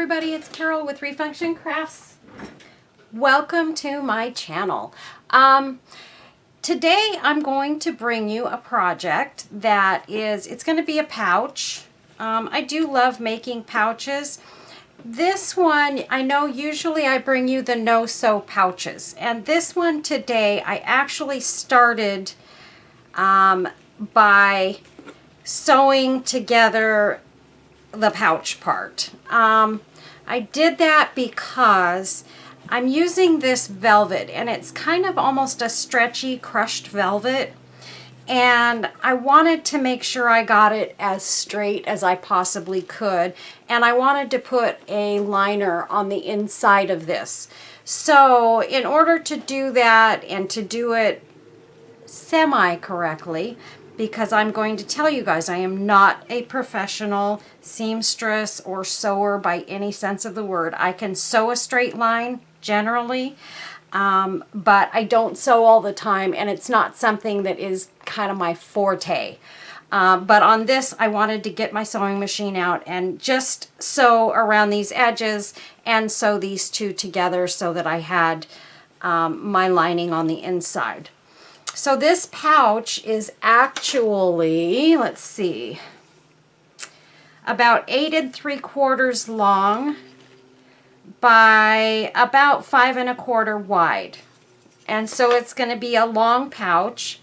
everybody, it's Carol with Refunction Crafts. Welcome to my channel. Today I'm going to bring you a project that it's going to be a pouch. I do love making pouches. This one, I know usually I bring you the no-sew pouches, and this one today I actually started by sewing together the pouch part. I did that because I'm using this velvet, and it's kind of almost a stretchy crushed velvet, and I wanted to make sure I got it as straight as I possibly could, and I wanted to put a liner on the inside of this. So in order to do that and to do it semi-correctly, because I'm going to tell you guys I am not a professional seamstress or sewer by any sense of the word. I can sew a straight line generally, but I don't sew all the time, and it's not something that is kind of my forte. But on this, I wanted to get my sewing machine out and just sew around these edges and sew these two together so that I had my lining on the inside. So this pouch is actually, let's see, about 8 3/4 long by about 5 1/4 wide. And so it's going to be a long pouch.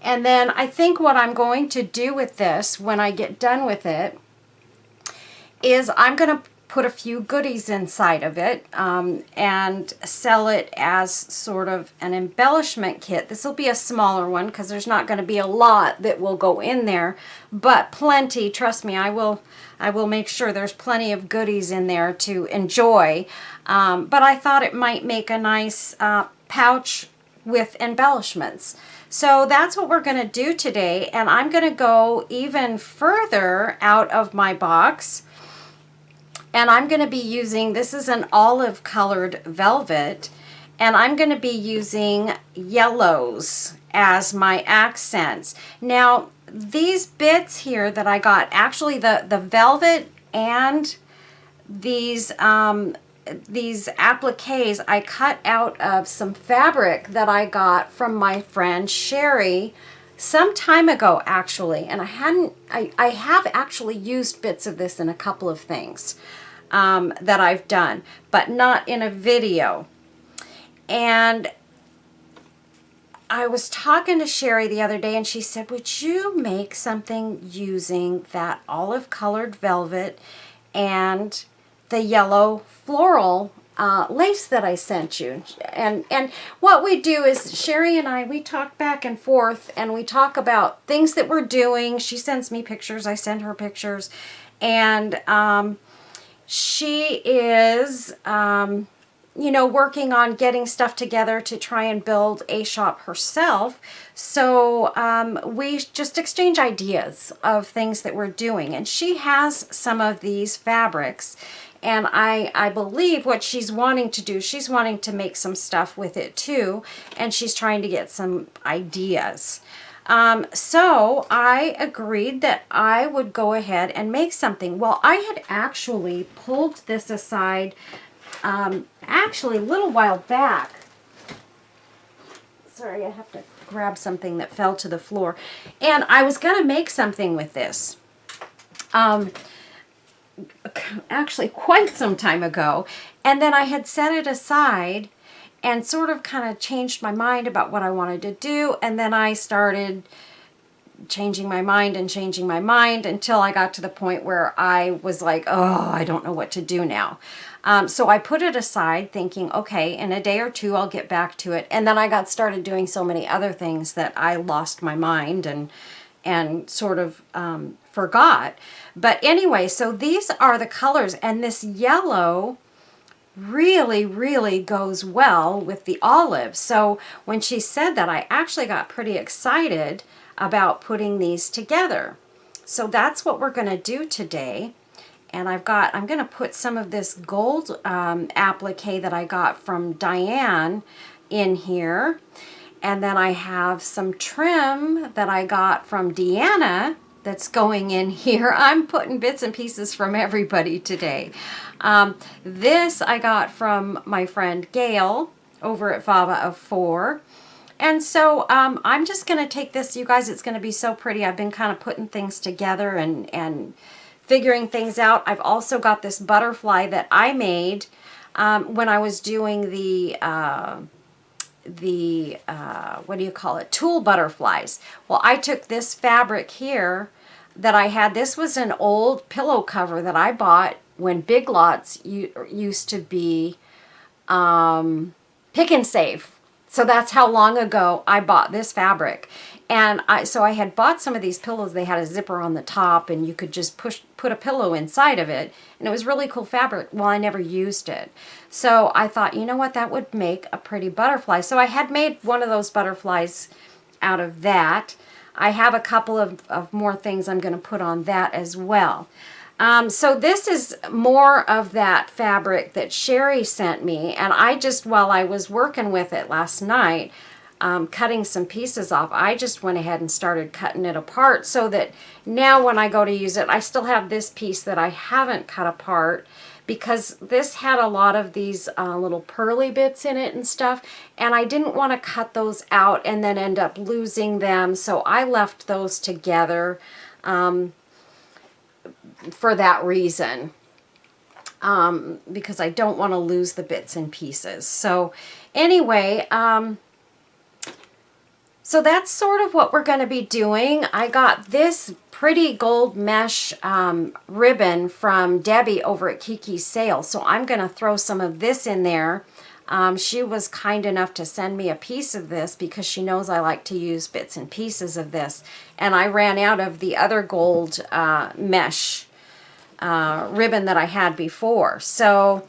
And then I think what I'm going to do with this when I get done with it is I'm going to put a few goodies inside of it and sell it as sort of an embellishment kit. This will be a smaller one because there's not going to be a lot that will go in there, but plenty. Trust me, I will make sure there's plenty of goodies in there to enjoy. But I thought it might make a nice pouch with embellishments. So that's what we're going to do today, and I'm going to go even further out of my box. And I'm going to be using, this is an olive colored velvet, and I'm going to be using yellows as my accents. Now, these bits here that I got, actually the velvet and these appliques I cut out of some fabric that I got from my friend Sherry some time ago, actually. And I have actually used bits of this in a couple of things that I've done, but not in a video. And I was talking to Sherry the other day, and she said, would you make something using that olive colored velvet and the yellow floral lace that I sent you? And what we do is Sherry and I, we talk back and forth, and we talk about things that we're doing. She sends me pictures, I send her pictures, and she is, you know, working on getting stuff together to try and build a shop herself. So we just exchange ideas of things that we're doing. And she has some of these fabrics. And I believe what she's wanting to do, she's wanting to make some stuff with it too. And she's trying to get some ideas. So I agreed that I would go ahead and make something. Well, I had actually pulled this aside actually a little while back. Sorry, I have to grab something that fell to the floor. And I was going to make something with this. Actually quite some time ago. And then I had set it aside and sort of kind of changed my mind about what I wanted to do. And then I started changing my mind and changing my mind until I got to the point where I was like, oh, I don't know what to do now. So I put it aside thinking, okay, in a day or two, I'll get back to it. And then I got started doing so many other things that I lost my mind and sort of forgot. But anyway, so these are the colors, and this yellow really goes well with the olive. So when she said that, I actually got pretty excited about putting these together. So that's what we're going to do today. And I'm going to put some of this gold applique that I got from Diane in here. And then I have some trim that I got from Deanna. that's going in here. I'm putting bits and pieces from everybody today. This I got from my friend Gail over at Fava of 4. And so I'm just going to take this, you guys. It's going to be so pretty. I've been kind of putting things together and figuring things out. I've also got this butterfly that I made when I was doing the what do you call it, tulle butterflies. Well, I took this fabric here that I had. This was an old pillow cover that I bought when Big Lots used to be Pick and Save. So that's how long ago I bought this fabric. And so I had bought some of these pillows. They had a zipper on the top and you could just put a pillow inside of it. And it was really cool fabric. Well, I never used it. So I thought, you know what, that would make a pretty butterfly. So I had made one of those butterflies out of that. I have a couple of more things I'm going to put on that as well. So this is more of that fabric that Sherry sent me. And I just, while I was working with it last night, cutting some pieces off, I just went ahead and started cutting it apart so that now when I go to use it, I still have this piece that I haven't cut apart because this had a lot of these little pearly bits in it and stuff, and I didn't want to cut those out and then end up losing them, so I left those together for that reason, because I don't want to lose the bits and pieces. So anyway, so that's sort of what we're going to be doing. I got this pretty gold mesh ribbon from Debbie over at Kiki's Sale. So I'm going to throw some of this in there. She was kind enough to send me a piece of this because she knows I like to use bits and pieces of this. And I ran out of the other gold mesh ribbon that I had before. So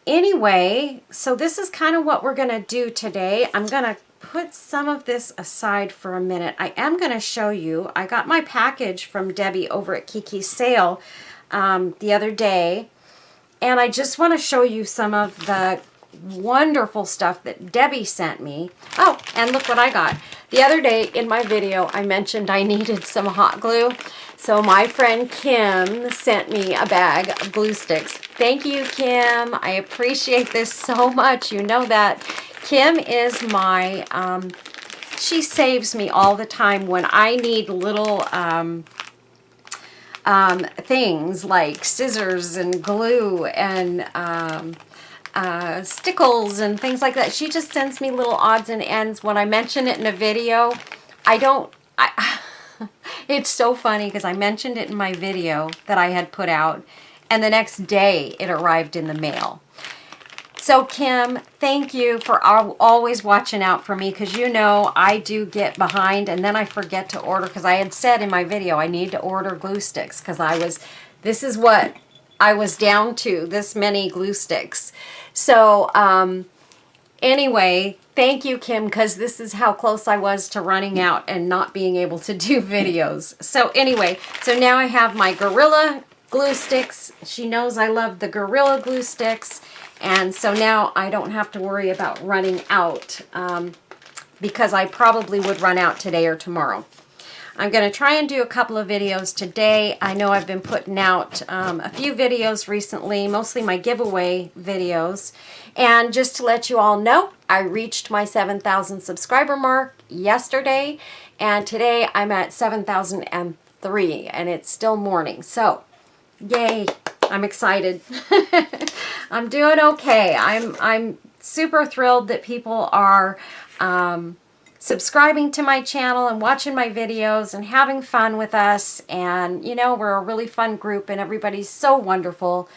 anyway, so this is kind of what we're going to do today. I'm going to put some of this aside for a minute. I am going to show you. I got my package from Debbie over at Kiki's Sale the other day, and I just want to show you some of the wonderful stuff that Debbie sent me. Oh, and look what I got. The other day in my video, I mentioned I needed some hot glue. So my friend Kim sent me a bag of glue sticks. Thank you, Kim. I appreciate this so much. You know that. Kim is my, she saves me all the time when I need little things like scissors and glue and stickles and things like that. She just sends me little odds and ends. When I mention it in a video, it's so funny because I mentioned it in my video that I had put out, and the next day it arrived in the mail. So Kim, thank you for always watching out for me, because you know I do get behind and then I forget to order, because I had said in my video I need to order glue sticks because this is what I was down to, this many glue sticks. So anyway, thank you, Kim, because this is how close I was to running out and not being able to do videos. So anyway, so now I have my Gorilla glue sticks. She knows I love the Gorilla glue sticks. And so now I don't have to worry about running out because I probably would run out today or tomorrow. I'm going to try and do a couple of videos today. I know I've been putting out a few videos recently, mostly my giveaway videos. And just to let you all know, I reached my 7,000 subscriber mark yesterday, and today I'm at 7,003, and it's still morning. So, yay, I'm excited. I'm doing okay. I'm super thrilled that people are subscribing to my channel and watching my videos and having fun with us. And, you know, we're a really fun group and everybody's so wonderful.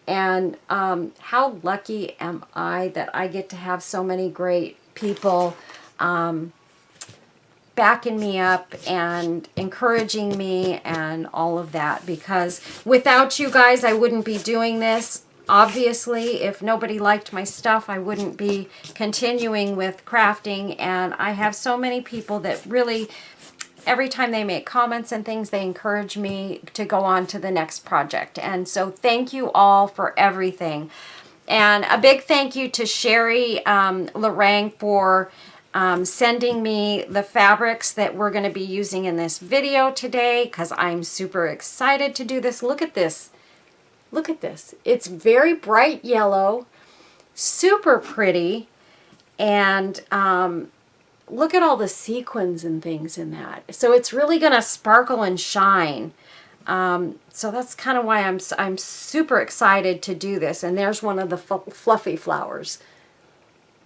And how lucky am I that I get to have so many great people backing me up and encouraging me and all of that. Because without you guys, I wouldn't be doing this. Obviously, if nobody liked my stuff, I wouldn't be continuing with crafting. And I have so many people that really, every time they make comments and things, they encourage me to go on to the next project. And so thank you all for everything. And a big thank you to Sherry Lorang for sending me the fabrics that we're going to be using in this video today, because I'm super excited to do this. Look at this. Look at this. It's very bright yellow, super pretty, and look at all the sequins and things in that. So it's really going to sparkle and shine. So that's kind of why I'm super excited to do this. And there's one of the fluffy flowers.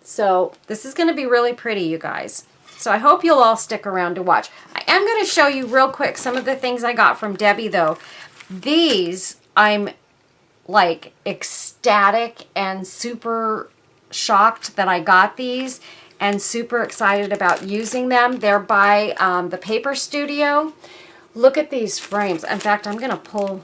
So this is going to be really pretty, you guys. So I hope you'll all stick around to watch. I am going to show you real quick some of the things I got from Debbie, though. These, I'm like ecstatic and super shocked that I got these, and super excited about using them. They're by the Paper Studio. Look at these frames. In fact, I'm going to pull...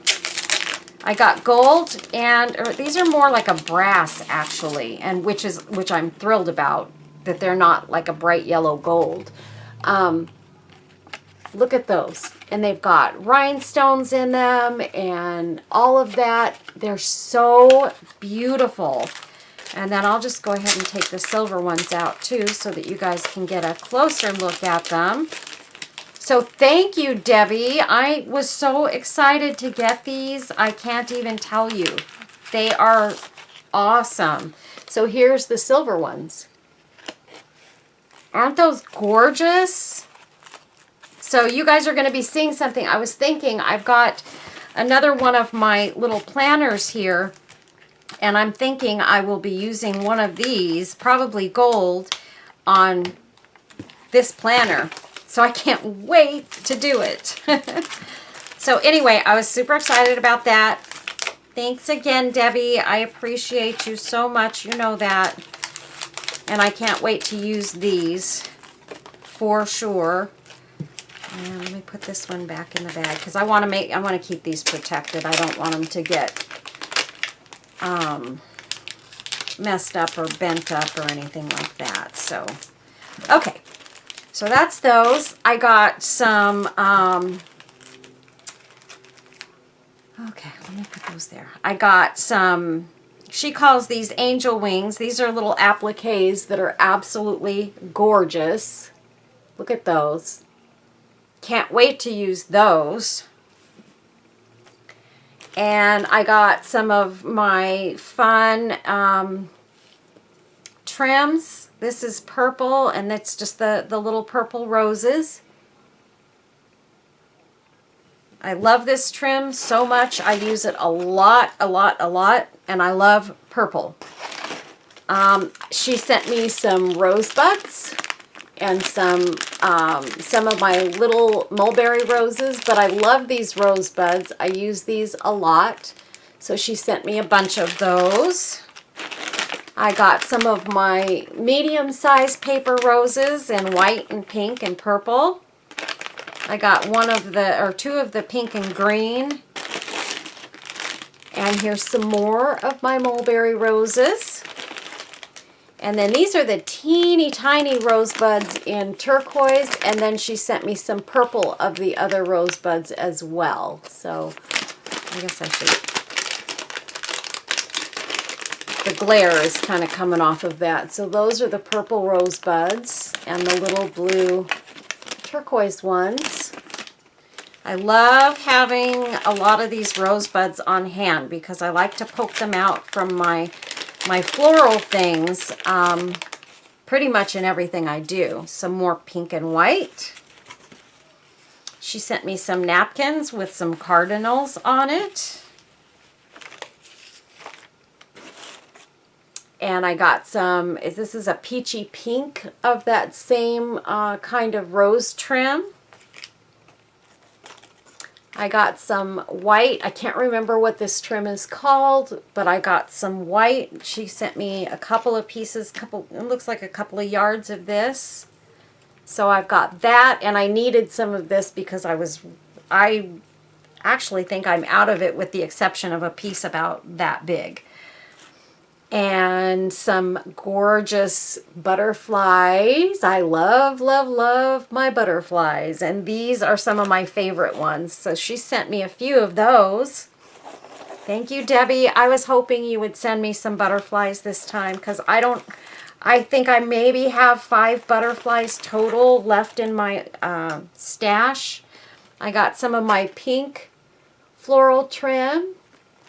I got gold, and these are more like a brass, actually, and which I'm thrilled about, that they're not like a bright yellow gold. Look at those. And they've got rhinestones in them and all of that. They're so beautiful. And then I'll just go ahead and take the silver ones out too, so that you guys can get a closer look at them. So thank you, Debbie. I was so excited to get these. I can't even tell you. They are awesome. So here's the silver ones. Aren't those gorgeous? So you guys are going to be seeing something. I was thinking I've got another one of my little planners here, and I'm thinking I will be using one of these, probably gold, on this planner. So I can't wait to do it. So anyway, I was super excited about that. Thanks again, Debbie. I appreciate you so much. You know that. And I can't wait to use these for sure. And let me put this one back in the bag, because I want to keep these protected. I don't want them to get messed up or bent up or anything like that. So, okay. So that's those. I got some, okay, let me put those there. I got some, she calls these angel wings. These are little appliques that are absolutely gorgeous. Look at those. Can't wait to use those. And I got some of my fun trims. This is purple, and it's just the little purple roses. I love this trim so much. I use it a lot, and I love purple. She sent me some rosebuds and some of my little mulberry roses, but I love these rosebuds. I use these a lot, so she sent me a bunch of those. I got some of my medium-sized paper roses in white and pink and purple. I got two of the pink and green. And here's some more of my mulberry roses. And then these are the teeny tiny rosebuds in turquoise, and then she sent me some purple of the other rosebuds as well. So I guess I should... The glare is kind of coming off of that. So those are the purple rosebuds and the little blue turquoise ones. I love having a lot of these rosebuds on hand because I like to poke them out from my floral things pretty much in everything I do. Some more pink and white. She sent me some napkins with some cardinals on it. And I got some, this is a peachy pink of that same kind of rose trim. I got some white. I can't remember what this trim is called, but I got some white. She sent me a couple of pieces, it looks like a couple of yards of this. So I've got that, and I needed some of this because I actually think I'm out of it with the exception of a piece about that big. And some gorgeous butterflies. I love, love, love my butterflies. And these are some of my favorite ones. So she sent me a few of those. Thank you, Debbie. I was hoping you would send me some butterflies this time because I I think I maybe have 5 butterflies total left in my stash. I got some of my pink floral trim,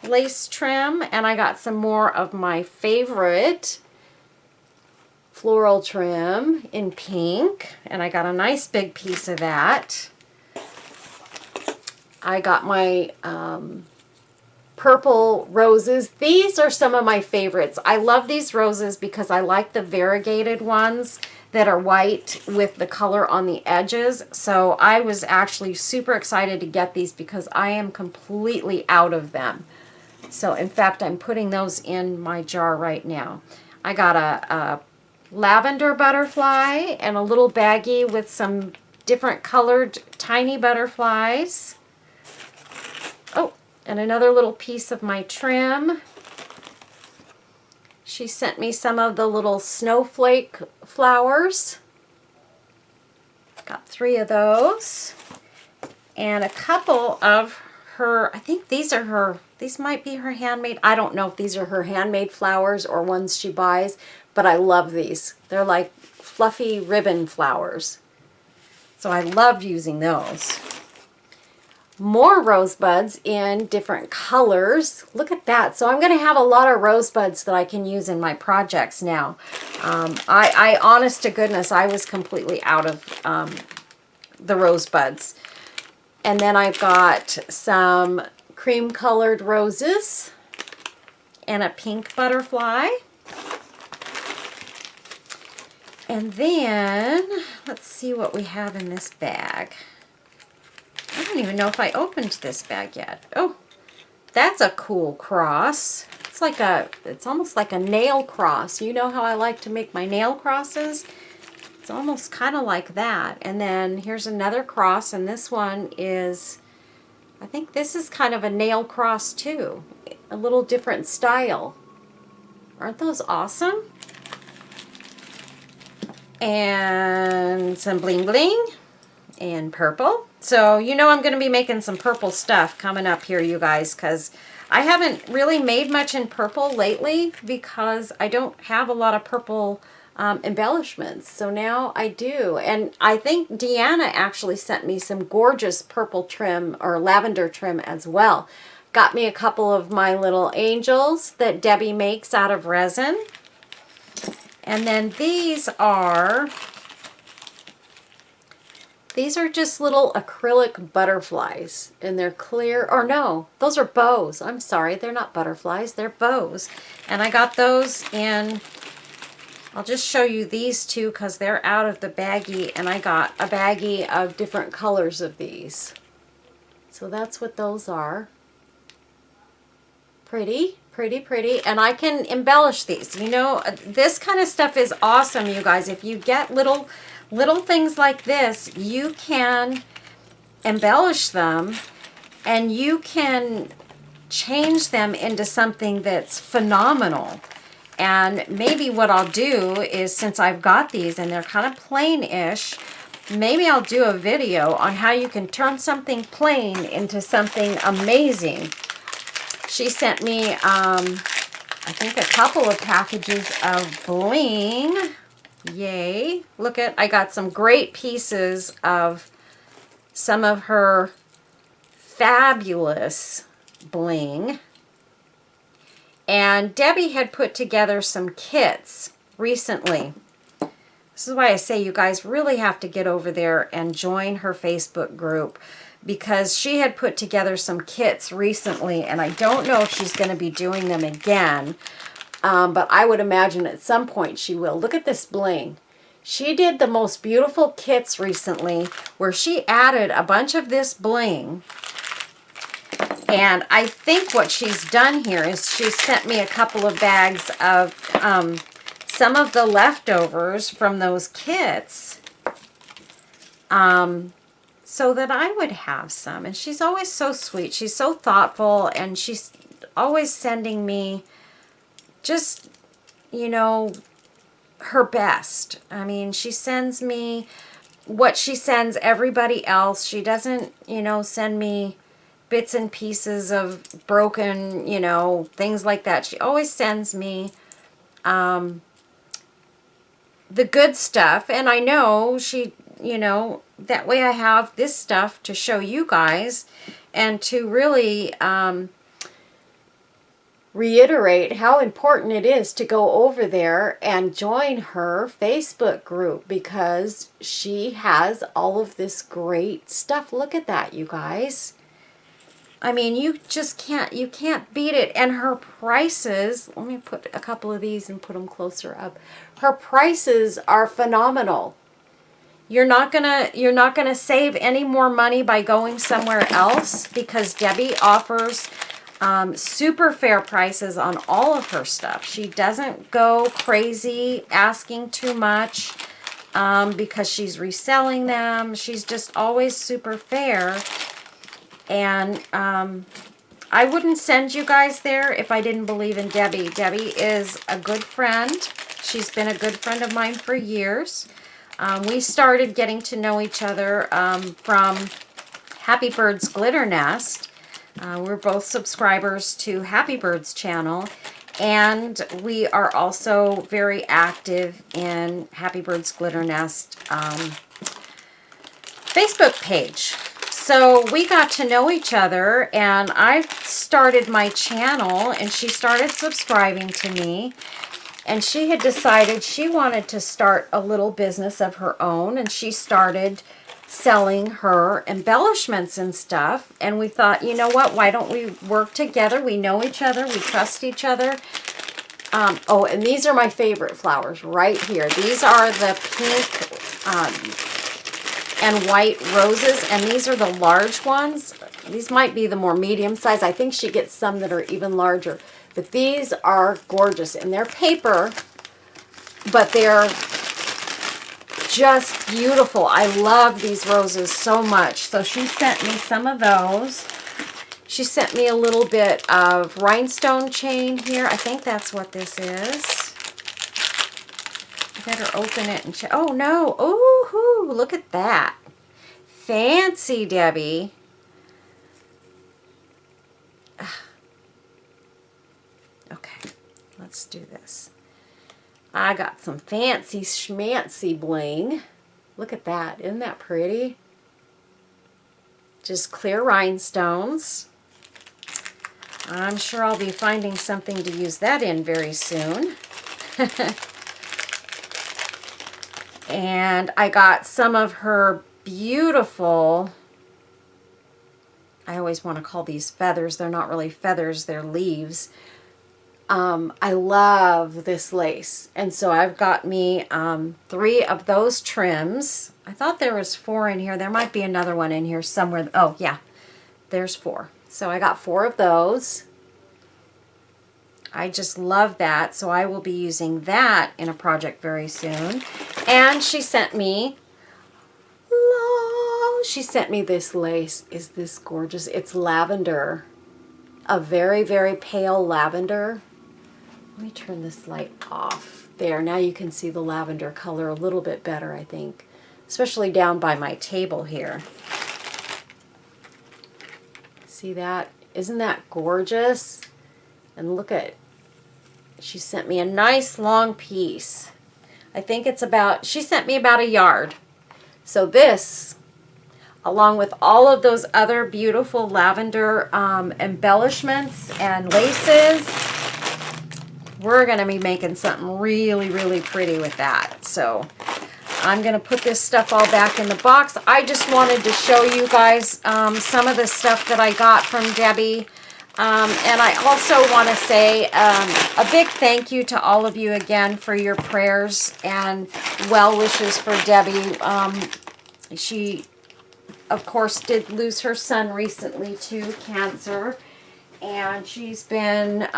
lace trim, and I got some more of my favorite floral trim in pink, and I got a nice big piece of that. I got my purple roses. These are some of my favorites. I love these roses because I like the variegated ones that are white with the color on the edges. So I was actually super excited to get these because I am completely out of them. So in fact, I'm putting those in my jar right now. I got a lavender butterfly and a little baggie with some different colored tiny butterflies. Oh, and another little piece of my trim. She sent me some of the little snowflake flowers. Got 3 of those. And a couple of her, I think these are her, these might be her handmade. I don't know if these are her handmade flowers or ones she buys, but I love these. They're like fluffy ribbon flowers. So I loved using those. More rosebuds in different colors. Look at that. So I'm going to have a lot of rosebuds that I can use in my projects now. I honest to goodness, I was completely out of the rosebuds. And then I've got some cream colored roses and a pink butterfly. And then let's see what we have in this bag. I don't even know if I opened this bag yet. Oh, that's a cool cross. It's almost like a nail cross. You know how I like to make my nail crosses? It's almost kind of like that. And then here's another cross, and this one is, I think this is kind of a nail cross too. A little different style. Aren't those awesome? And some bling bling in purple. So you know I'm going to be making some purple stuff coming up here, you guys, because I haven't really made much in purple lately because I don't have a lot of purple embellishments. So now I do. And I think Deanna actually sent me some gorgeous purple trim or lavender trim as well. Got me a couple of my little angels that Debbie makes out of resin. And then these are just little acrylic butterflies, and they're clear, or no, those are bows. I'm sorry, they're not butterflies, they're bows. And I got those in, I'll just show you these two because they're out of the baggie, and I got a baggie of different colors of these. So that's what those are. Pretty, pretty, pretty. And I can embellish these. You know, this kind of stuff is awesome, you guys. If you get little things like this, you can embellish them and you can change them into something that's phenomenal. And maybe what I'll do is, since I've got these and they're kind of plain-ish, maybe I'll do a video on how you can turn something plain into something amazing. She sent me, I think, a couple of packages of bling. Yay. Look at, I got some great pieces of some of her fabulous bling. And Debbie had put together some kits recently. This is why I say you guys really have to get over there and join her Facebook group, because she had put together some kits recently, and I don't know if she's going to be doing them again, but I would imagine at some point she will. Look at this bling. She did the most beautiful kits recently where she added a bunch of this bling, and I think what she's done here is she sent me a couple of bags of some of the leftovers from those kits, so that I would have some. And she's always so sweet. She's so thoughtful, and she's always sending me just, you know, her best. I mean, she sends me what she sends everybody else. She doesn't, you know, send me bits and pieces of broken, you know, things like that. She always sends me the good stuff. And I know she, you know, that way I have this stuff to show you guys and to really reiterate how important it is to go over there and join her Facebook group, because she has all of this great stuff. Look at that, you guys. I mean, you just can't beat it. And her prices, let me put a couple of these and put them closer up. Her prices are phenomenal. You're not gonna save any more money by going somewhere else, because Debbie offers super fair prices on all of her stuff. She doesn't go crazy asking too much because she's reselling them. She's just always super fair. And I wouldn't send you guys there if I didn't believe in Debbie. Debbie is a good friend. She's been a good friend of mine for years. We started getting to know each other from Happy Bird's Glitter Nest. We're both subscribers to Happy Bird's channel, and we are also very active in Happy Bird's Glitter Nest Facebook page. So we got to know each other, and I started my channel, and she started subscribing to me, and she had decided she wanted to start a little business of her own, and she started selling her embellishments and stuff. And we thought, you know what, why don't we work together? We know each other, we trust each other. Oh, and these are my favorite flowers right here. These are the pink and white roses, and these are the large ones. These might be the more medium size. I think she gets some that are even larger. But these are gorgeous, and they're paper, but they're just beautiful. I love these roses so much. So she sent me some of those. She sent me a little bit of rhinestone chain here. I think that's what this is. I better open it and check. Oh no. Ooh, look at that. Fancy, Debbie. Okay, let's do this. I got some fancy schmancy bling. Look at that. Isn't that pretty? Just clear rhinestones. I'm sure I'll be finding something to use that in very soon. And I got some of her beautiful, I always want to call these feathers. They're not really feathers, they're leaves. I love this lace, and so I've got me 3 of those trims. I thought there was 4 in here. There might be another one in here somewhere. Oh yeah, there's 4. So I got 4 of those. I just love that, so I will be using that in a project very soon. And she sent me this lace. Is this gorgeous? It's lavender, a very, very pale lavender. Let me turn this light off. There, now you can see the lavender color a little bit better, I think, especially down by my table here. See that? Isn't that gorgeous? And look at, she sent me a nice long piece. I think it's about, she sent me about a yard. So this, along with all of those other beautiful lavender embellishments and laces, we're going to be making something really, really pretty with that. So I'm going to put this stuff all back in the box. I just wanted to show you guys some of the stuff that I got from Debbie. And I also want to say a big thank you to all of you again for your prayers and well wishes for Debbie. She, of course, did lose her son recently to cancer, and she's been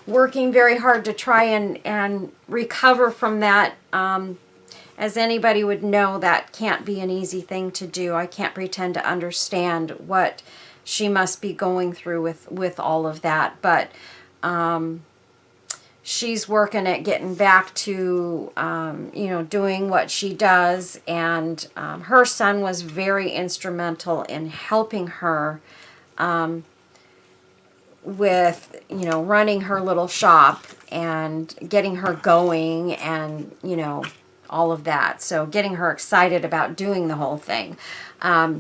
working very hard to try and recover from that. As anybody would know, that can't be an easy thing to do. I can't pretend to understand what she must be going through with all of that, but she's working at getting back to you know, doing what she does. And her son was very instrumental in helping her with, you know, running her little shop. and getting her going and, you know, all of that. So getting her excited about doing the whole thing.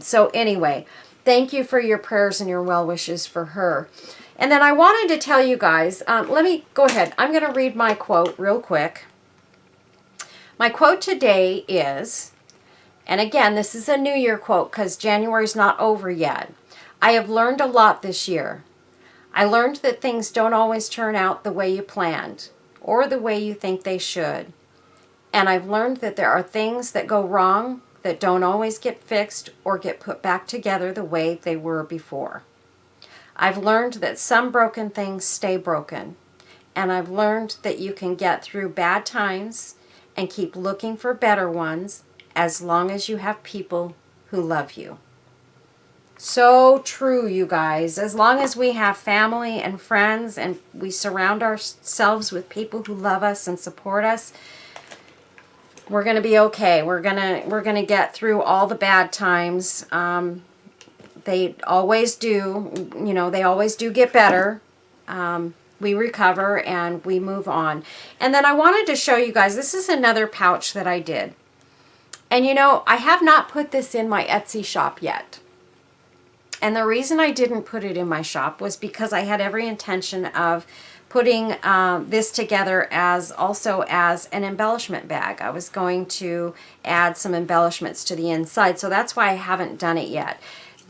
So anyway, thank you for your prayers and your well wishes for her. And then I wanted to tell you guys, let me go ahead. I'm going to read my quote real quick. My quote today is, and again, this is a New Year quote because January's not over yet. I have learned a lot this year. I learned that things don't always turn out the way you planned or the way you think they should. And I've learned that there are things that go wrong that don't always get fixed or get put back together the way they were before. I've learned that some broken things stay broken. And I've learned that you can get through bad times and keep looking for better ones as long as you have people who love you. So true, you guys. As long as we have family and friends and we surround ourselves with people who love us and support us, we're going to be okay. We're going to get through all the bad times. They always do. You know, they always do get better. We recover and we move on. And then I wanted to show you guys, this is another pouch that I did. And you know, I have not put this in my Etsy shop yet. And the reason I didn't put it in my shop was because I had every intention of putting this together as also as an embellishment bag. I was going to add some embellishments to the inside, so that's why I haven't done it yet.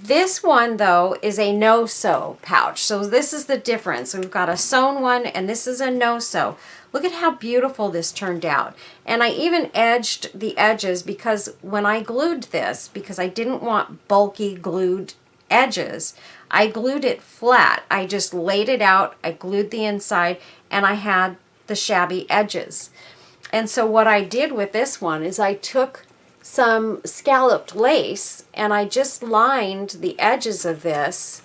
This one, though, is a no-sew pouch. So this is the difference. We've got a sewn one, and this is a no-sew. Look at how beautiful this turned out. And I even edged the edges because when I glued this, because I didn't want bulky glued edges, I glued it flat. I just laid it out, I glued the inside, and I had the shabby edges. And so what I did with this one is I took some scalloped lace and I just lined the edges of this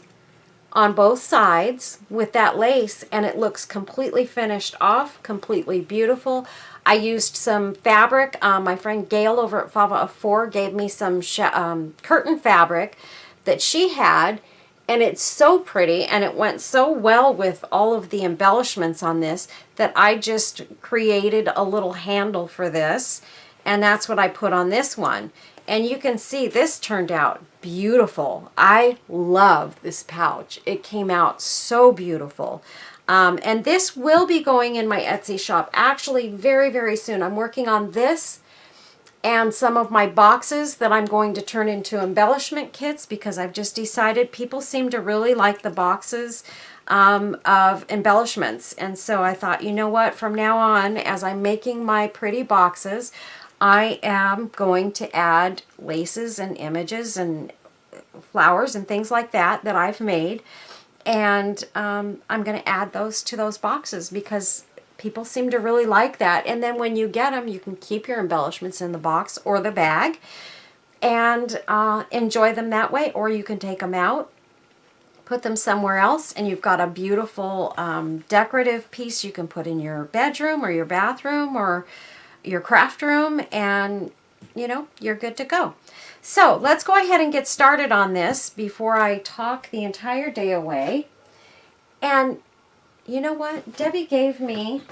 on both sides with that lace, and it looks completely finished off, completely beautiful. I used some fabric. My friend Gail over at Fava of 4 gave me some curtain fabric that she had, and it's so pretty and it went so well with all of the embellishments on this that I just created a little handle for this, and that's what I put on this one. And you can see this turned out beautiful. I love this pouch. It came out so beautiful. And this will be going in my Etsy shop actually very, very soon. I'm working on this and some of my boxes that I'm going to turn into embellishment kits because I've just decided people seem to really like the boxes of embellishments. And so I thought, you know what, from now on, as I'm making my pretty boxes, I am going to add laces and images and flowers and things like that that I've made. And I'm going to add those to those boxes because people seem to really like that. And then when you get them, you can keep your embellishments in the box or the bag and enjoy them that way. Or you can take them out, put them somewhere else, and you've got a beautiful decorative piece you can put in your bedroom or your bathroom or your craft room, and you know, you're good to go. So let's go ahead and get started on this before I talk the entire day away. And you know what? Debbie gave me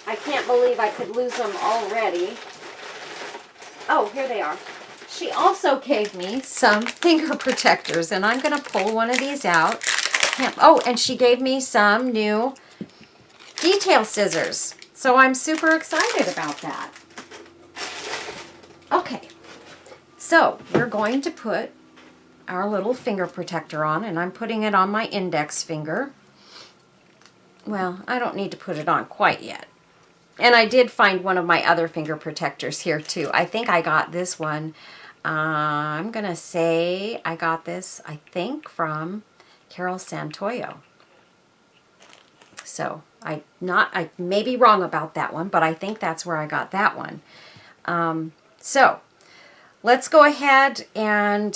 I can't believe I could lose them already. Oh, here they are. She also gave me some finger protectors, and I'm going to pull one of these out. Oh, and she gave me some new detail scissors. So I'm super excited about that. Okay, so we're going to put our little finger protector on, and I'm putting it on my index finger. Well, I don't need to put it on quite yet. And I did find one of my other finger protectors here too. I think I got this one. I'm going to say I got this, I think, from Carol Santoyo. So I may be wrong about that one, but I think that's where I got that one. So let's go ahead and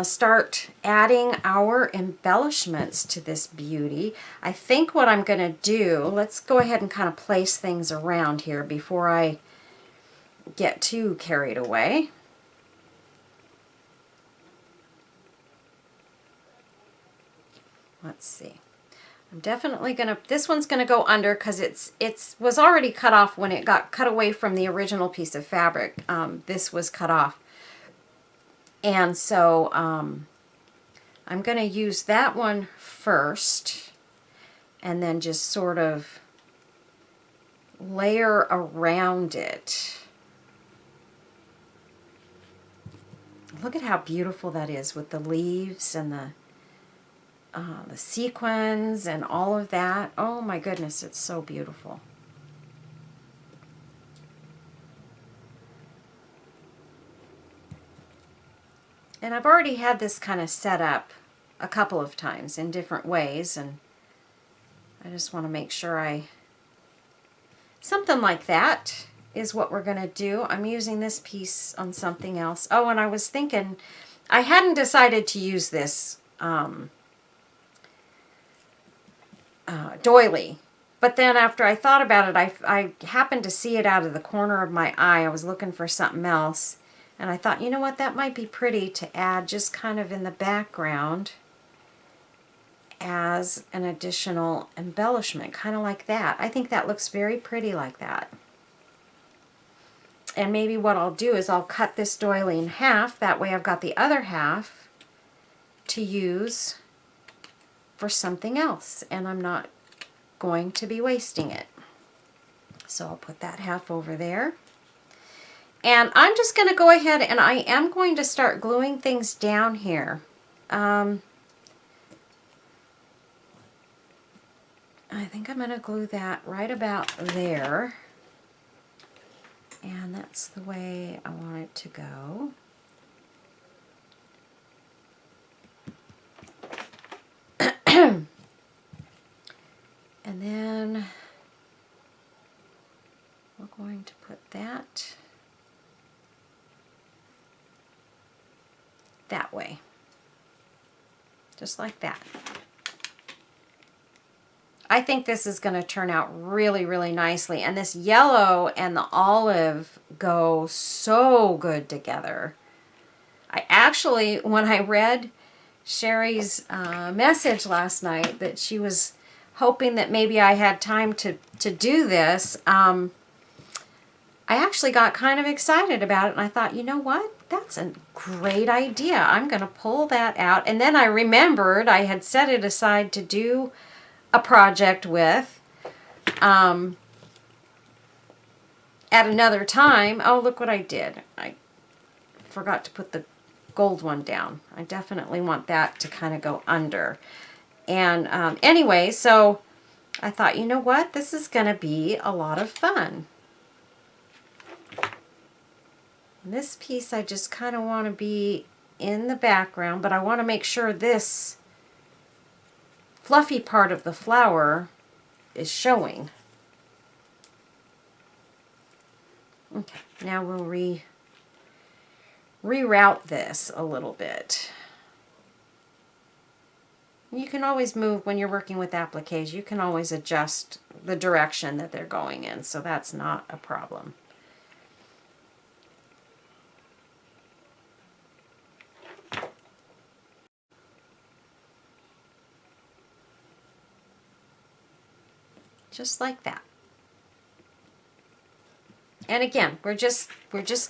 start adding our embellishments to this beauty. I think what I'm going to do, let's go ahead and kind of place things around here before I get too carried away. let's see. I'm definitely gonna, this one's gonna go under because it's was already cut off when it got cut away from the original piece of fabric. This was cut off. And so I'm gonna use that one first and then just sort of layer around it. Look at how beautiful that is with the leaves and the sequins and all of that. Oh my goodness, it's so beautiful. And I've already had this kind of set up a couple of times in different ways, and I just want to make sure something like that is what we're going to do. I'm using this piece on something else. Oh, and I was thinking, I hadn't decided to use this doily. But then after I thought about it, I happened to see it out of the corner of my eye. I was looking for something else. And I thought, you know what, that might be pretty to add just kind of in the background as an additional embellishment, kind of like that. I think that looks very pretty like that. And maybe what I'll do is I'll cut this doily in half. That way I've got the other half to use for something else, and I'm not going to be wasting it. So I'll put that half over there. And I'm just going to go ahead and I am going to start gluing things down here. I think I'm going to glue that right about there. And that's the way I want it to go. And then we're going to put that that way, just like that. I think this is going to turn out really, really nicely. And this yellow and the olive go so good together. I actually, when I read Sherry's message last night that she was hoping that maybe I had time to do this, I actually got kind of excited about it. And I thought, you know what? That's a great idea. I'm going to pull that out. And then I remembered I had set it aside to do a project with at another time. Oh, look what I did. I forgot to put the gold one down. I definitely want that to kind of go under. And anyway, so I thought, you know what? This is going to be a lot of fun. And this piece I just kind of want to be in the background, but I want to make sure this fluffy part of the flower is showing. Okay, now we'll reroute this a little bit. You can always move when you're working with appliques. You can always adjust the direction that they're going in, so that's not a problem. Just like that. And again, we're just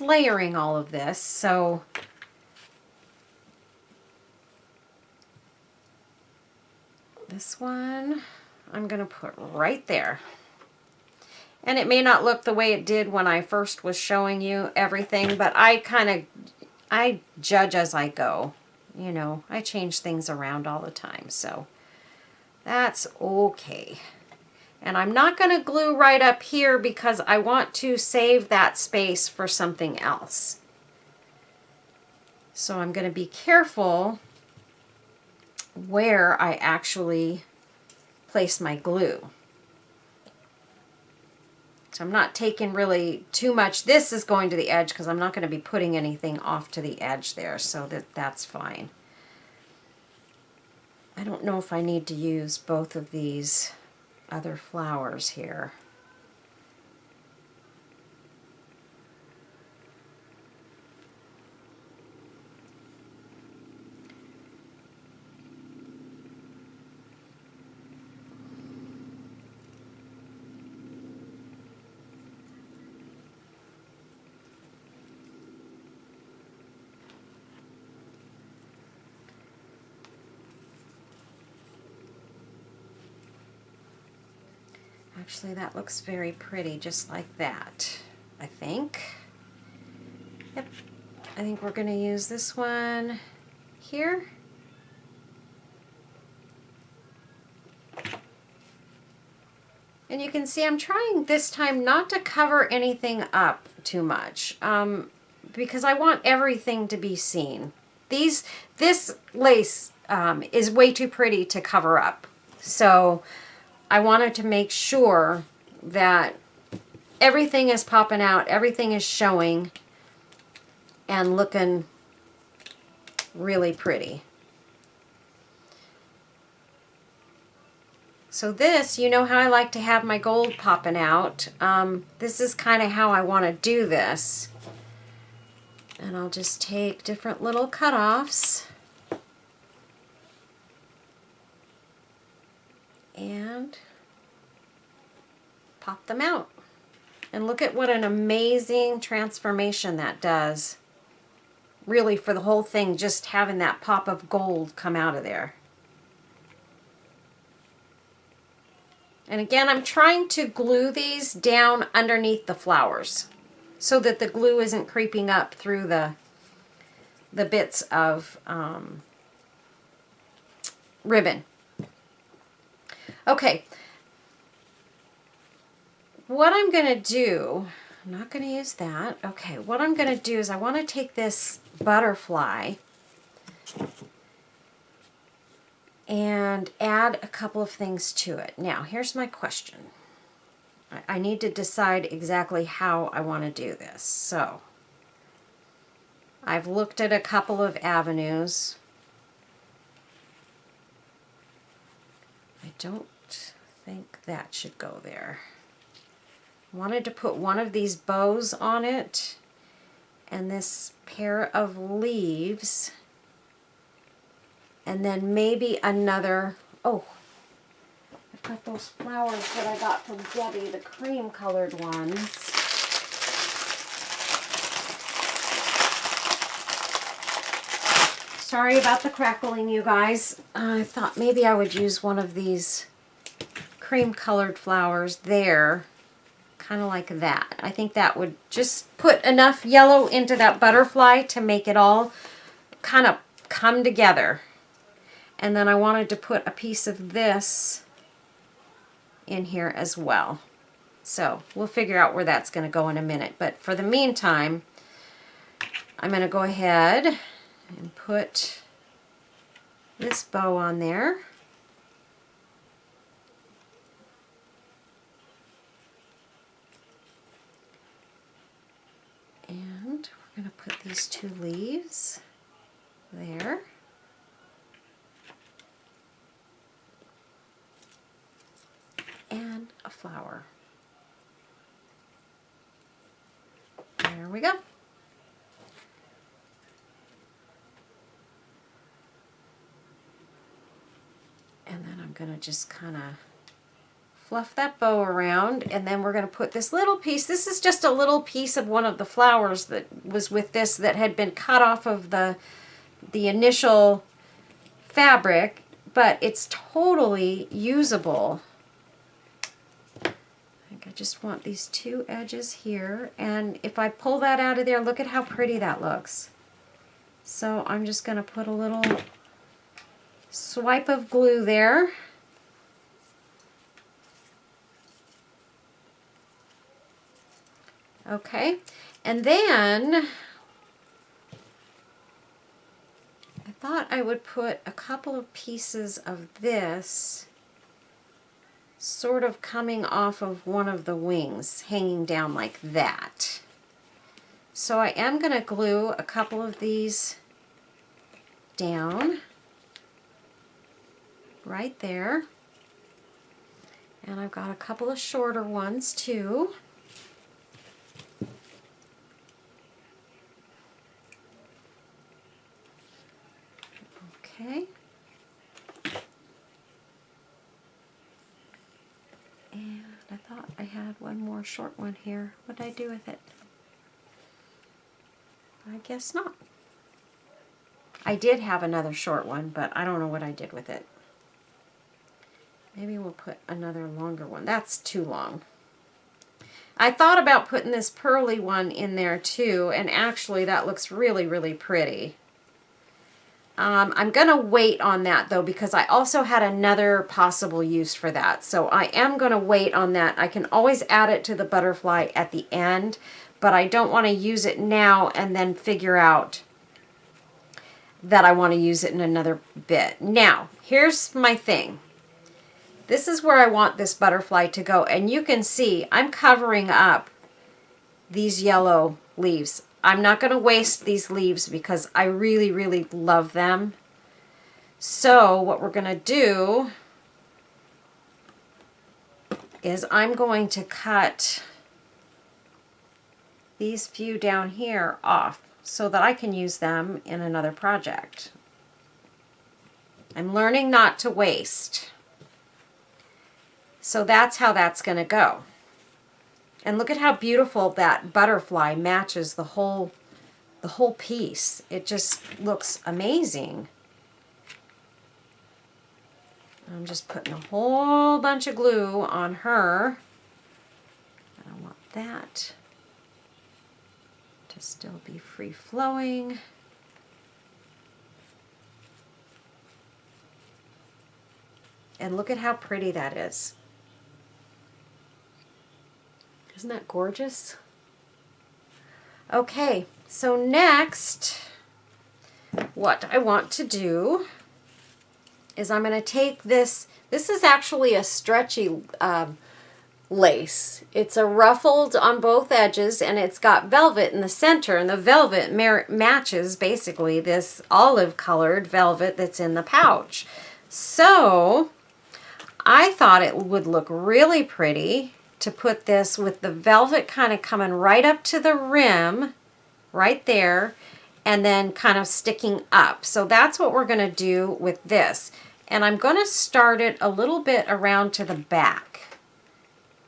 layering all of this, so this one I'm going to put right there. And it may not look the way it did when I first was showing you everything, but I judge as I go. You know, I change things around all the time, so that's okay. And I'm not going to glue right up here because I want to save that space for something else. So I'm going to be careful where I actually place my glue. So I'm not taking really too much. This is going to the edge because I'm not going to be putting anything off to the edge there, so that's fine. I don't know if I need to use both of these other flowers here. Actually, that looks very pretty, just like that, I think. Yep, I think we're going to use this one here. And you can see I'm trying this time not to cover anything up too much because I want everything to be seen. This lace is way too pretty to cover up. So I wanted to make sure that everything is popping out, everything is showing and looking really pretty. So this, you know how I like to have my gold popping out. This is kind of how I want to do this. And I'll just take different little cutoffs and pop them out. And look at what an amazing transformation that does. Really, for the whole thing, just having that pop of gold come out of there. And again, I'm trying to glue these down underneath the flowers so that the glue isn't creeping up through the bits of ribbon. Okay, what I'm going to do, I'm not going to use that. Okay, what I'm going to do is I want to take this butterfly and add a couple of things to it. Now, here's my question. I need to decide exactly how I want to do this. So, I've looked at a couple of avenues. I don't think that should go there. I wanted to put one of these bows on it and this pair of leaves. And then maybe another, oh, I've got those flowers that I got from Debbie, the cream colored ones. Sorry about the crackling, you guys. I thought maybe I would use one of these cream colored flowers there, kind of like that. I think that would just put enough yellow into that butterfly to make it all kind of come together. And then I wanted to put a piece of this in here as well. So we'll figure out where that's going to go in a minute. But for the meantime, I'm going to go ahead and put this bow on there. And we're going to put these two leaves there. And a flower. There we go. And then I'm going to just kind of fluff that bow around, and then we're going to put this little piece. This is just a little piece of one of the flowers that was with this that had been cut off of the initial fabric, but it's totally usable. I just want these two edges here, and if I pull that out of there, look at how pretty that looks. So I'm just going to put a little swipe of glue there. Okay, and then I thought I would put a couple of pieces of this sort of coming off of one of the wings, hanging down like that. So I am going to glue a couple of these down right there. And I've got a couple of shorter ones too. Okay. And I thought I had one more short one here. What did I do with it? I guess not. I did have another short one, but I don't know what I did with it. Maybe we'll put another longer one. That's too long. I thought about putting this pearly one in there too, and actually that looks really, really pretty. I'm going to wait on that though, because I also had another possible use for that. So I am going to wait on that. I can always add it to the butterfly at the end, but I don't want to use it now and then figure out that I want to use it in another bit. Now, here's my thing. This is where I want this butterfly to go, and you can see I'm covering up these yellow leaves. I'm not going to waste these leaves because I really, really love them. So what we're going to do is I'm going to cut these few down here off so that I can use them in another project. I'm learning not to waste. So that's how that's going to go. And look at how beautiful that butterfly matches the whole piece. It just looks amazing. I'm just putting a whole bunch of glue on her. I want that to still be free flowing. And look at how pretty that is. Isn't that gorgeous? Okay, so next, what I want to do is I'm going to take this. This is actually a stretchy lace. It's a ruffled on both edges, and it's got velvet in the center, and the velvet matches basically this olive colored velvet that's in the pouch. So I thought it would look really pretty to put this with the velvet kind of coming right up to the rim, right there, and then kind of sticking up. So that's what we're going to do with this. And I'm going to start it a little bit around to the back,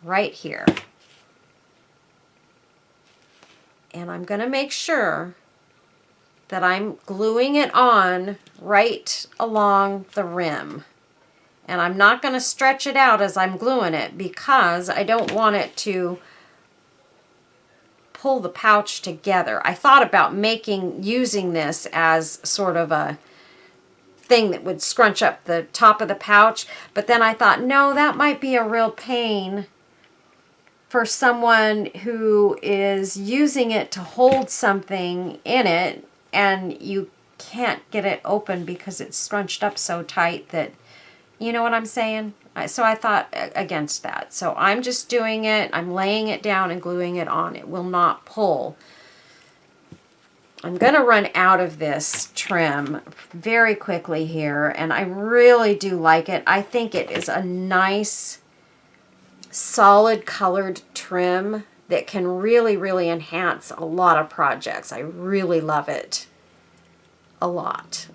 right here. And I'm going to make sure that I'm gluing it on right along the rim. And I'm not going to stretch it out as I'm gluing it because I don't want it to pull the pouch together. I thought about using this as sort of a thing that would scrunch up the top of the pouch, but then I thought, no, that might be a real pain for someone who is using it to hold something in it and you can't get it open because it's scrunched up so tight that, you know what I'm saying? So I thought against that. So I'm just doing it. I'm laying it down and gluing it on. It will not pull. I'm going to run out of this trim very quickly here, and I really do like it. I think it is a nice, solid colored trim that can really, really enhance a lot of projects. I really love it a lot.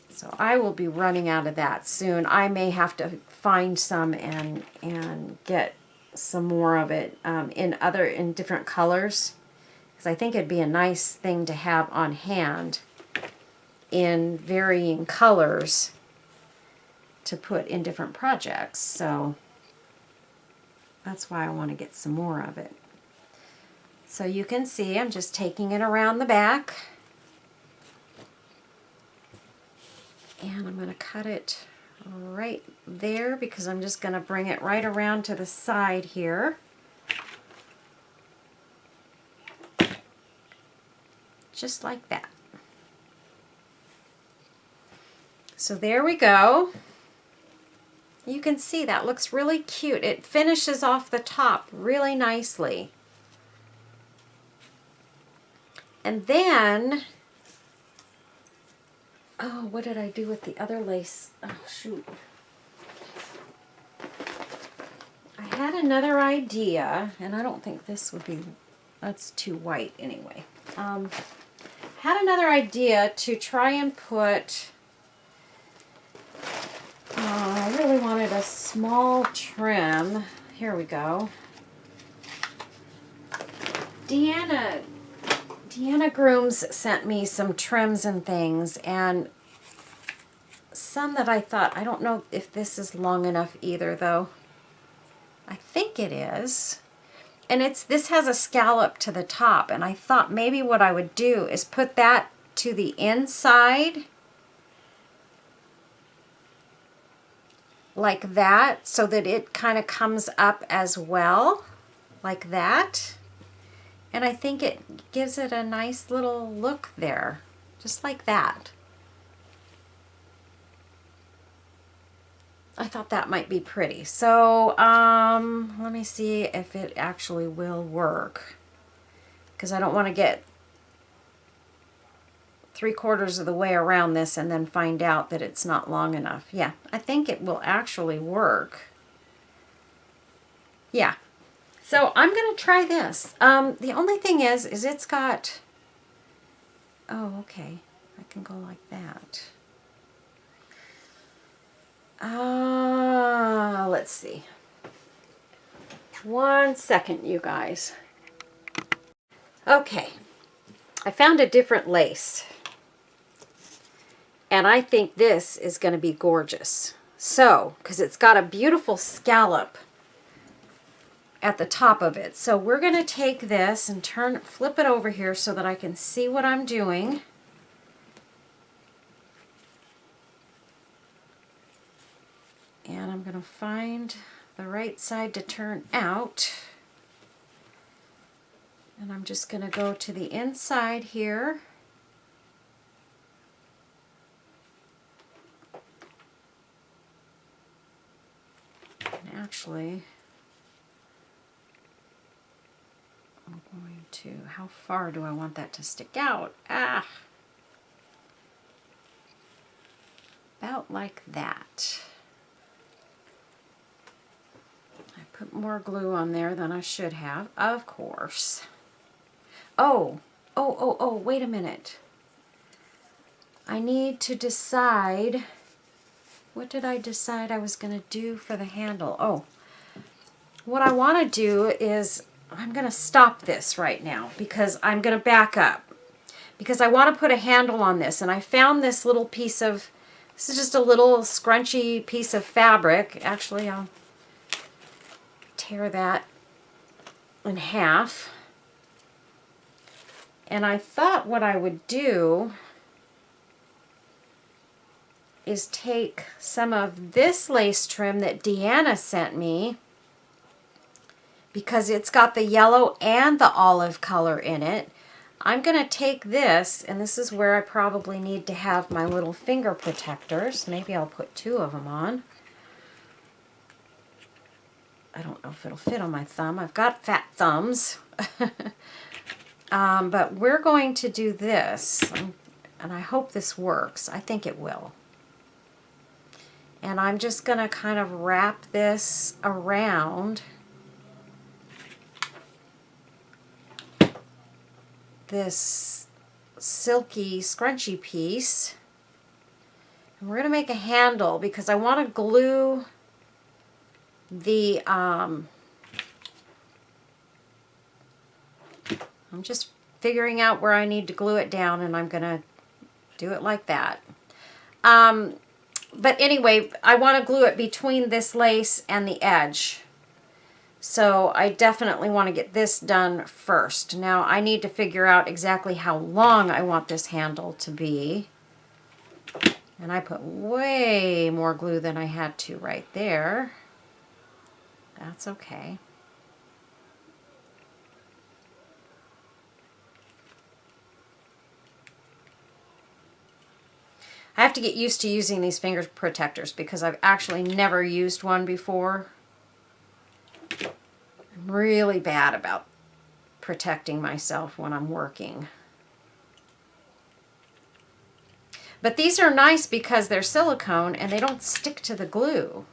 So I will be running out of that soon. I may have to find some and get some more of it in different colors, because I think it'd be a nice thing to have on hand in varying colors to put in different projects. So that's why I want to get some more of it. So you can see I'm just taking it around the back. And I'm going to cut it right there because I'm just going to bring it right around to the side here. Just like that. So there we go. You can see that looks really cute. It finishes off the top really nicely. And then, oh, what did I do with the other lace? Oh, shoot. I had another idea, and I don't think this would be, that's too white anyway. Had another idea to try and put, I really wanted a small trim. Here we go. Deanna Deanna Grooms sent me some trims and things, and some that I thought, I don't know if this is long enough either though. I think it is. And this has a scallop to the top, and I thought maybe what I would do is put that to the inside like that, so that it kind of comes up as well, like that. And I think it gives it a nice little look there, just like that. I thought that might be pretty. So let me see if it actually will work, because I don't want to get 3/4 of the way around this and then find out that it's not long enough. Yeah, I think it will actually work. Yeah, so I'm gonna try this. The only thing is it's got, oh, okay, I can go like that. Let's see. 1 second, you guys. Okay, I found a different lace, and I think this is going to be gorgeous. So, because it's got a beautiful scallop at the top of it. So we're going to take this and flip it over here so that I can see what I'm doing. And I'm going to find the right side to turn out. And I'm just going to go to the inside here. And actually, I'm going to, how far do I want that to stick out? About like that. I put more glue on there than I should have, of course. Oh, wait a minute. I need to decide, what did I decide I was going to do for the handle? Oh, what I want to do is, I'm going to stop this right now because I'm going to back up. Because I want to put a handle on this, and I found this little piece of, this is just a little scrunchy piece of fabric. Actually, I'll tear that in half. And I thought what I would do is take some of this lace trim that Deanna sent me, because it's got the yellow and the olive color in it. I'm going to take this, and this is where I probably need to have my little finger protectors. Maybe I'll put 2 of them on. I don't know if it'll fit on my thumb. I've got fat thumbs. But we're going to do this, and I hope this works. I think it will. And I'm just going to kind of wrap this around this silky scrunchy piece. And we're going to make a handle because I want to glue the, I'm just figuring out where I need to glue it down, and I'm going to do it like that. But anyway, I want to glue it between this lace and the edge. So I definitely want to get this done first. Now I need to figure out exactly how long I want this handle to be. And I put way more glue than I had to right there. That's okay. I have to get used to using these finger protectors because I've actually never used one before. I'm really bad about protecting myself when I'm working. But these are nice because they're silicone and they don't stick to the glue.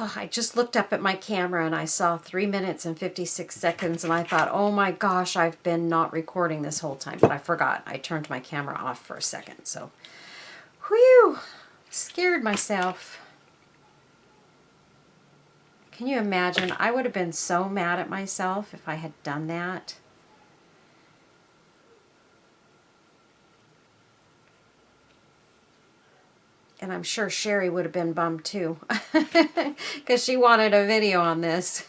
Oh, I just looked up at my camera and I saw 3 minutes and 56 seconds and I thought, oh my gosh, I've been not recording this whole time, but I forgot. I turned my camera off for a second, so whew, scared myself. Can you imagine? I would have been so mad at myself if I had done that. And I'm sure Sherry would have been bummed too, because she wanted a video on this.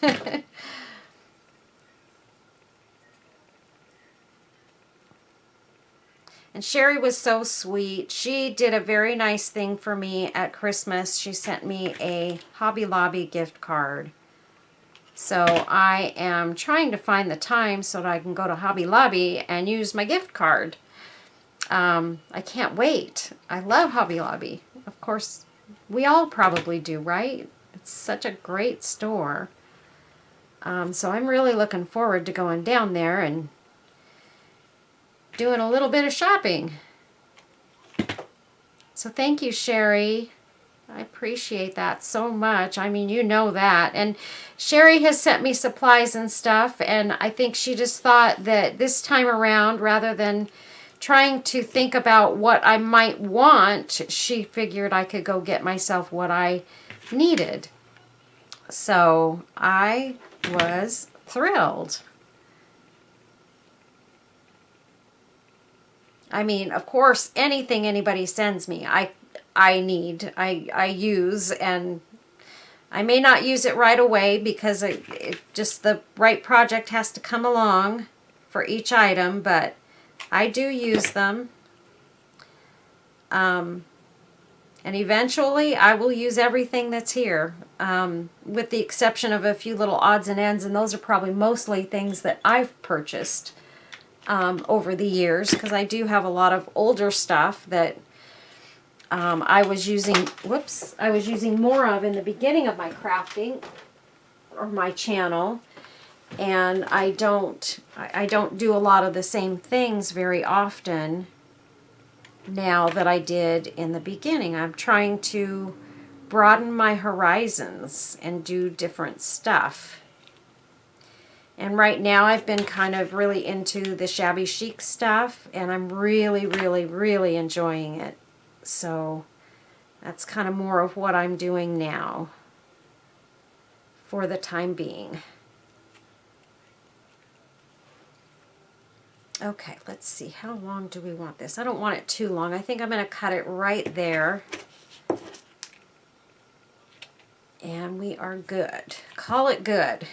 And Sherry was so sweet. She did a very nice thing for me at Christmas. She sent me a Hobby Lobby gift card. So I am trying to find the time so that I can go to Hobby Lobby and use my gift card. I can't wait. I love Hobby Lobby. Of course, we all probably do, right? It's such a great store. So I'm really looking forward to going down there and doing a little bit of shopping. So thank you, Sherry. I appreciate that so much. I mean, you know that. And Sherry has sent me supplies and stuff, and I think she just thought that this time around, rather than trying to think about what I might want, she figured I could go get myself what I needed. So I was thrilled. I mean, of course, anything anybody sends me, I use, and I may not use it right away because it just the right project has to come along for each item, but I do use them. And eventually I will use everything that's here, with the exception of a few little odds and ends, and those are probably mostly things that I've purchased over the years, because I do have a lot of older stuff that I was using more of in the beginning of my crafting or my channel, and I don't do a lot of the same things very often now that I did in the beginning. I'm trying to broaden my horizons and do different stuff. And right now I've been kind of really into the shabby chic stuff, and I'm really, really, really enjoying it. So that's kind of more of what I'm doing now for the time being. Okay, let's see. How long do we want this? I don't want it too long. I think I'm going to cut it right there. And we are good. Call it good.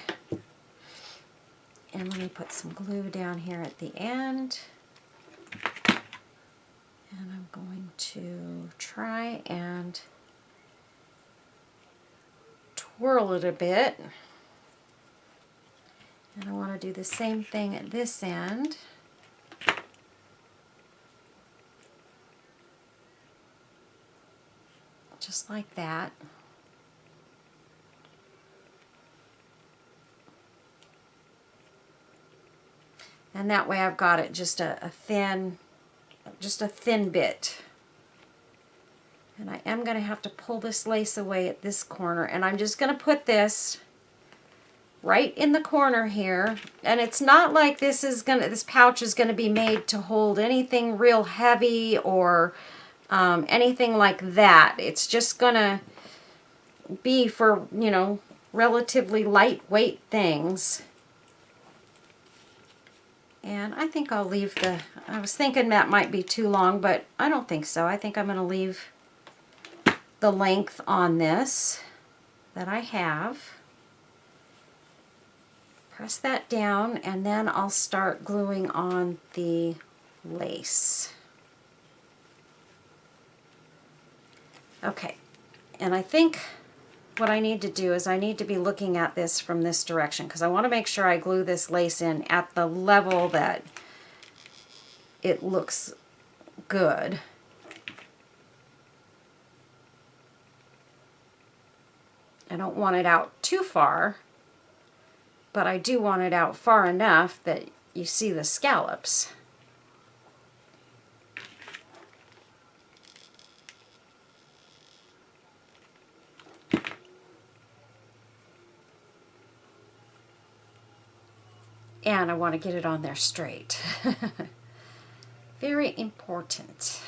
And let me put some glue down here at the end. And I'm going to try and twirl it a bit. And I want to do the same thing at this end. Just like that. And that way I've got it just a thin bit. And I am going to have to pull this lace away at this corner, and I'm just going to put this right in the corner here. And it's not like this pouch is going to be made to hold anything real heavy or anything like that. It's just going to be for, you know, relatively lightweight things. And I think I'll leave I was thinking that might be too long, but I don't think so. I think I'm going to leave the length on this that I have. Press that down, and then I'll start gluing on the lace. Okay, and I think what I need to do is I need to be looking at this from this direction, because I want to make sure I glue this lace in at the level that it looks good. I don't want it out too far, but I do want it out far enough that you see the scallops. And I want to get it on there straight. Very important.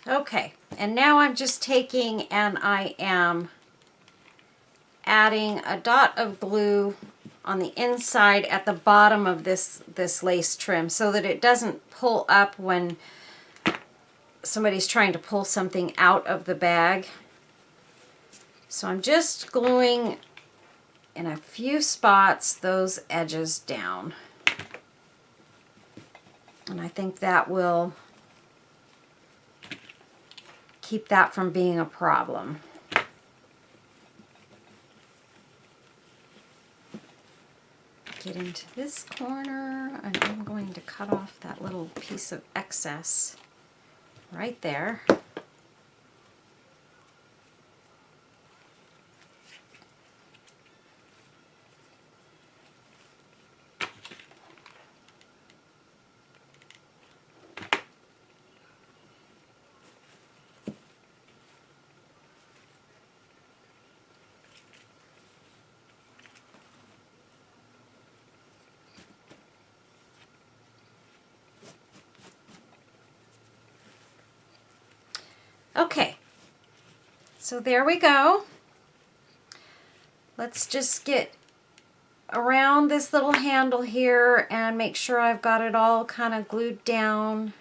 Okay, and now I'm just taking and I am adding a dot of glue on the inside at the bottom of this lace trim so that it doesn't pull up when somebody's trying to pull something out of the bag. So I'm just gluing in a few spots those edges down. And I think that will keep that from being a problem. Get into this corner, and I'm going to cut off that little piece of excess right there. Okay, so there we go. Let's just get around this little handle here and make sure I've got it all kind of glued down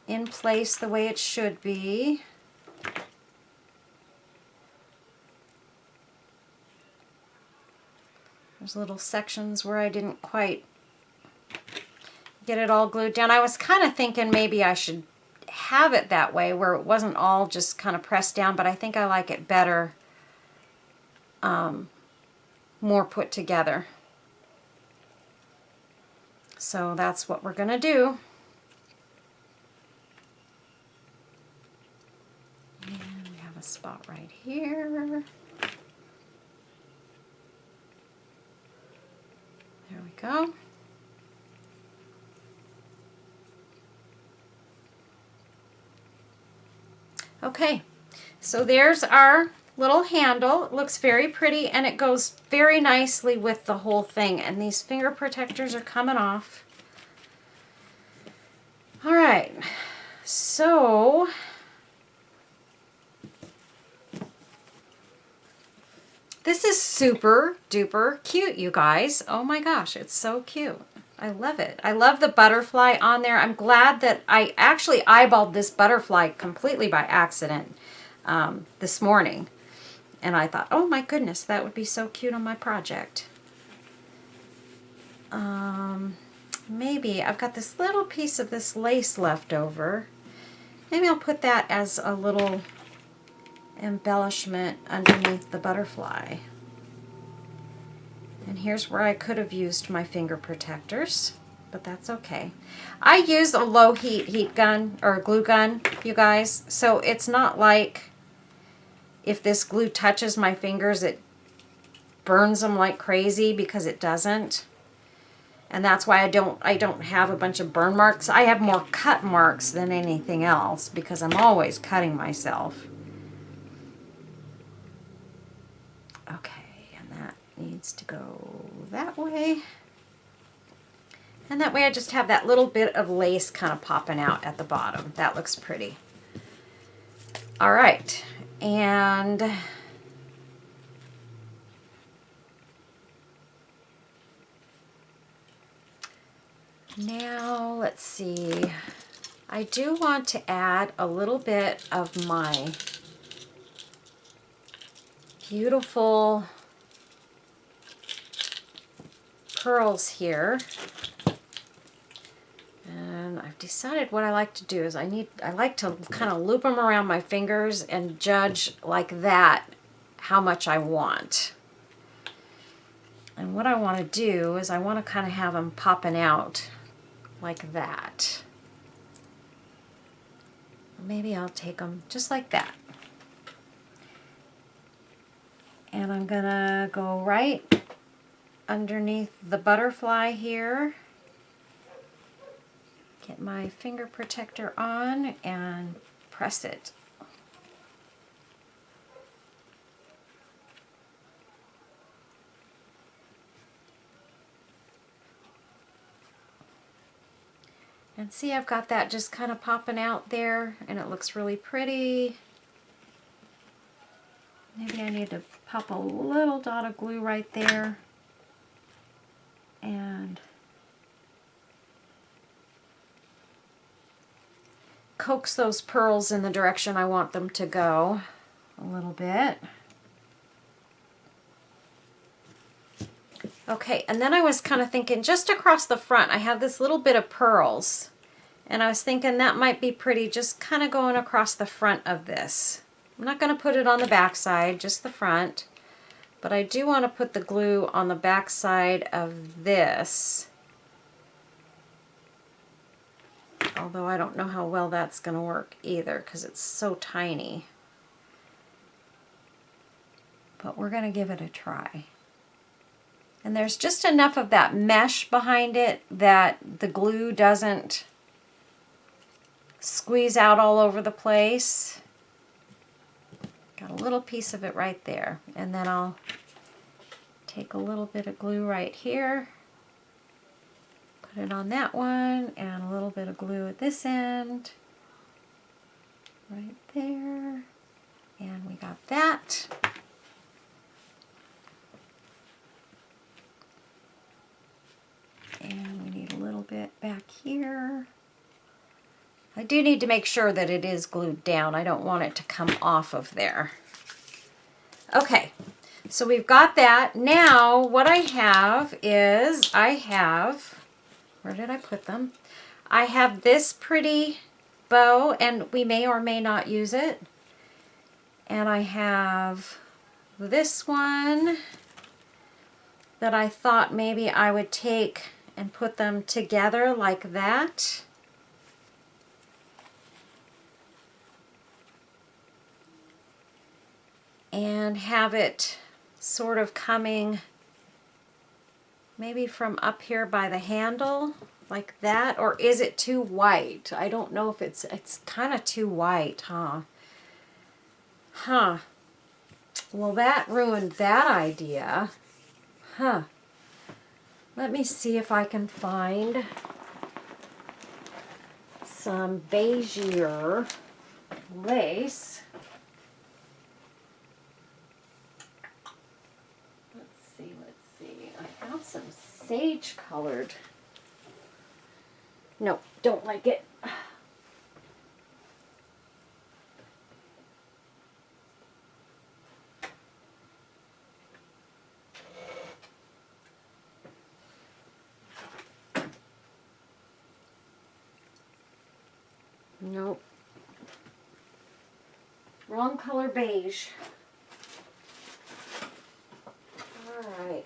in place the way it should be. There's little sections where I didn't quite get it all glued down. I was kind of thinking maybe I should have it that way where it wasn't all just kind of pressed down, but I think I like it better, more put together. So that's what we're gonna do. And we have a spot right here. There we go. Okay, so there's our little handle. It looks very pretty and it goes very nicely with the whole thing. And these finger protectors are coming off. All right, so This is super duper cute, you guys. Oh my gosh, it's so cute. I love it. I love the butterfly on there. I'm glad that I actually eyeballed this butterfly completely by accident this morning. And I thought, oh my goodness, that would be so cute on my project. Maybe I've got this little piece of this lace left over. Maybe I'll put that as a little embellishment underneath the butterfly. And here's where I could have used my finger protectors, but that's okay. I use a low heat gun or glue gun, you guys, so it's not like if this glue touches my fingers, it burns them like crazy, because it doesn't. And that's why I don't have a bunch of burn marks. I have more cut marks than anything else because I'm always cutting myself. Okay, and that needs to go that way. And that way I just have that little bit of lace kind of popping out at the bottom. That looks pretty. All right, and now let's see. I do want to add a little bit of my beautiful pearls here. And I've decided what I like to do is I like to kind of loop them around my fingers and judge like that how much I want. And what I want to do is I want to kind of have them popping out like that. Maybe I'll take them just like that. And I'm gonna go right underneath the butterfly here. Get my finger protector on and press it. And see, I've got that just kind of popping out there, and it looks really pretty. Maybe I need to pop a little dot of glue right there. And coax those pearls in the direction I want them to go a little bit. Okay, and then I was kind of thinking just across the front, I have this little bit of pearls, and I was thinking that might be pretty just kind of going across the front of this. I'm not going to put it on the back side, just the front, but I do want to put the glue on the back side of this. Although I don't know how well that's going to work either because it's so tiny. But we're going to give it a try. And there's just enough of that mesh behind it that the glue doesn't squeeze out all over the place. Got a little piece of it right there. And then I'll take a little bit of glue right here. Put it on that one, and a little bit of glue at this end. Right there. And we got that. And we need a little bit back here. I do need to make sure that it is glued down. I don't want it to come off of there. Okay, so we've got that. Now what I have is, where did I put them? I have this pretty bow, and we may or may not use it. And I have this one that I thought maybe I would take and put them together like that. And have it sort of coming maybe from up here by the handle like that. Or is it too white? I don't know if it's kind of too white, huh? Huh. Well, that ruined that idea. Huh. Let me see if I can find some beigeier lace. some sage colored. No, don't like it. Nope. Wrong color beige. All right.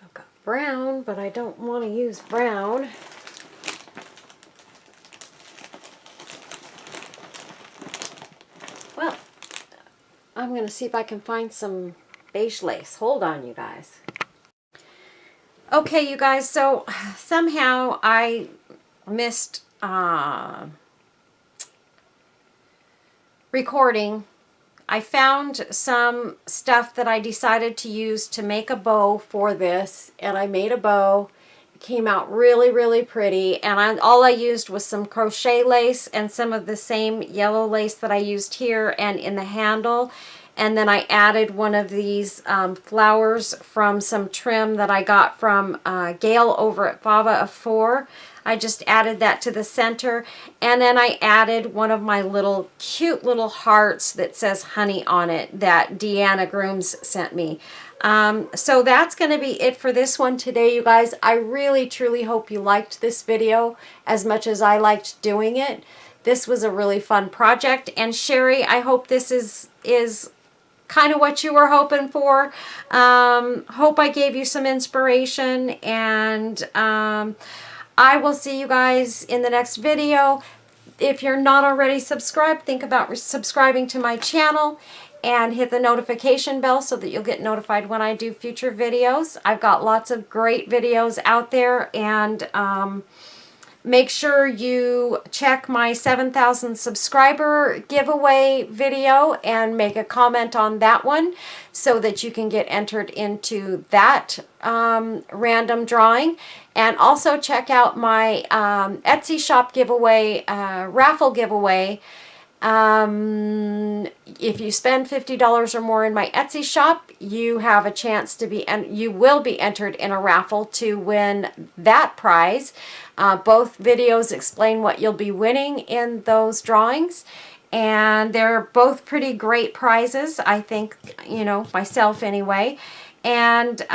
I've got brown, but I don't want to use brown. Well, I'm going to see if I can find some beige lace. Hold on, you guys. Okay, you guys, so somehow I missed recording. I found some stuff that I decided to use to make a bow for this, and I made a bow. It came out really, really pretty, and all I used was some crochet lace and some of the same yellow lace that I used here and in the handle. And then I added one of these flowers from some trim that I got from Gail over at Fava of 4. I just added that to the center, and then I added one of my little cute little hearts that says honey on it that Deanna Grooms sent me. So that's going to be it for this one today, you guys. I really truly hope you liked this video as much as I liked doing it. This was a really fun project, and Sherry, I hope this is kind of what you were hoping for. Hope I gave you some inspiration, and I will see you guys in the next video. If you're not already subscribed, think about subscribing to my channel and hit the notification bell so that you'll get notified when I do future videos. I've got lots of great videos out there, and make sure you check my 7,000 subscriber giveaway video and make a comment on that one so that you can get entered into that random drawing. And also check out my Etsy shop giveaway, raffle giveaway. If you spend $50 or more in my Etsy shop, you have a chance to be, and you will be entered in a raffle to win that prize. Both videos explain what you'll be winning in those drawings, and they're both pretty great prizes, I think, you know, myself anyway. And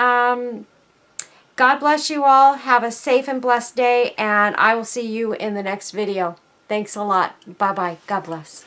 God bless you all. Have a safe and blessed day, and I will see you in the next video. Thanks a lot. Bye-bye. God bless.